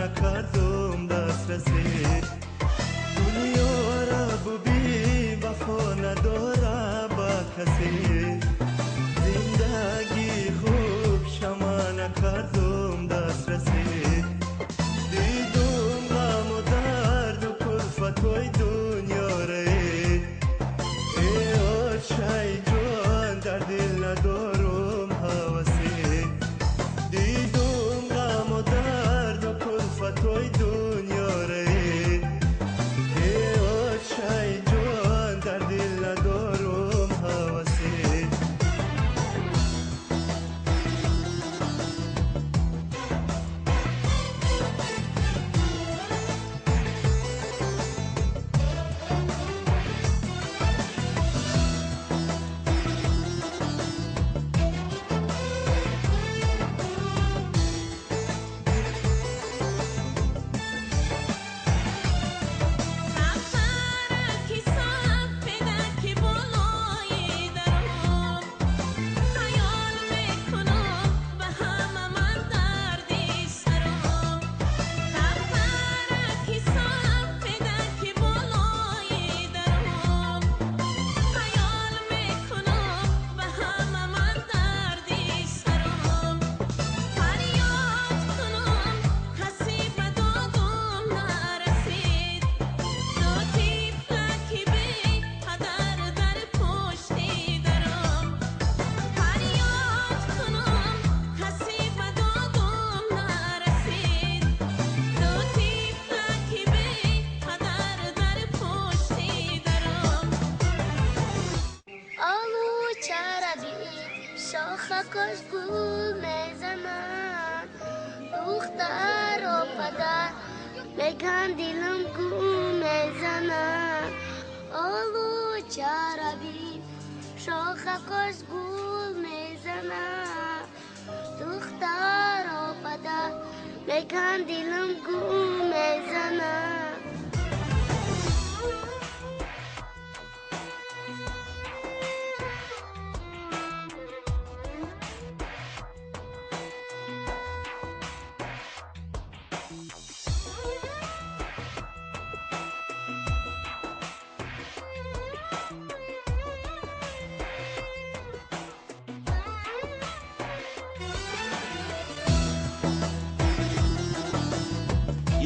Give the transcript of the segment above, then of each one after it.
نکردم دسترسی، دنیا را ببین وفا نداره با کسی، زندگی خوب شما نکردم دسترسی، دیدم غم و درد و کلفتای دنیا ری، ای آشای جان در دل ندارم حوثی، دیدم غم و درد و کلفتای دنیا ری، ای آشای جان در دل ندارم حوثی. شاخکش گل میزنن، دختر و پدر میگن دلم گل میزنن. آلو چربی شاخکش گل میزنن، دختر و پدر میگن دلم گل میزنن.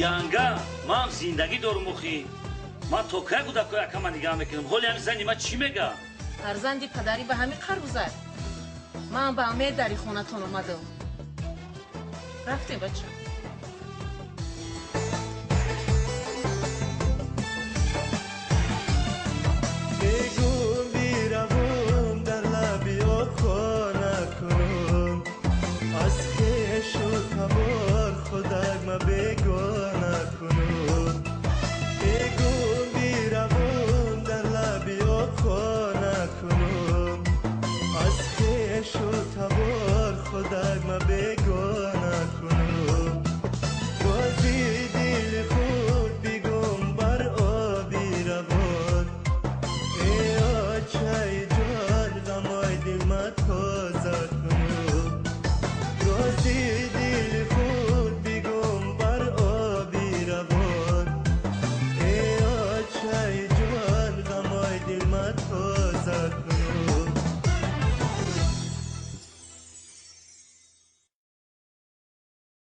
янга ман зиндагӣ дорум охи, ман то кай гудакҳои акама нигоҳ мекунам, ҳоли ҳами зани ман чӣ мега? фарзанди падарӣ ба ҳамин қарбузад. ман ба амед дари хонатон омадам. рафтем бача. بگم بیروم در لبی خانه کنم، از خویش و تبار خودک ما بگانه کنم. بگم بیروم در لبی خانه کنم، از خویش و تبار خودک ما بگانه کنم. بازی دل خود بگم بر آبی روان، ای آچای جان غمای دل ما تازه کنم. بازی دل خود بگم بر آبی روان، ای آچای جان غمای دل ما تازه کنم.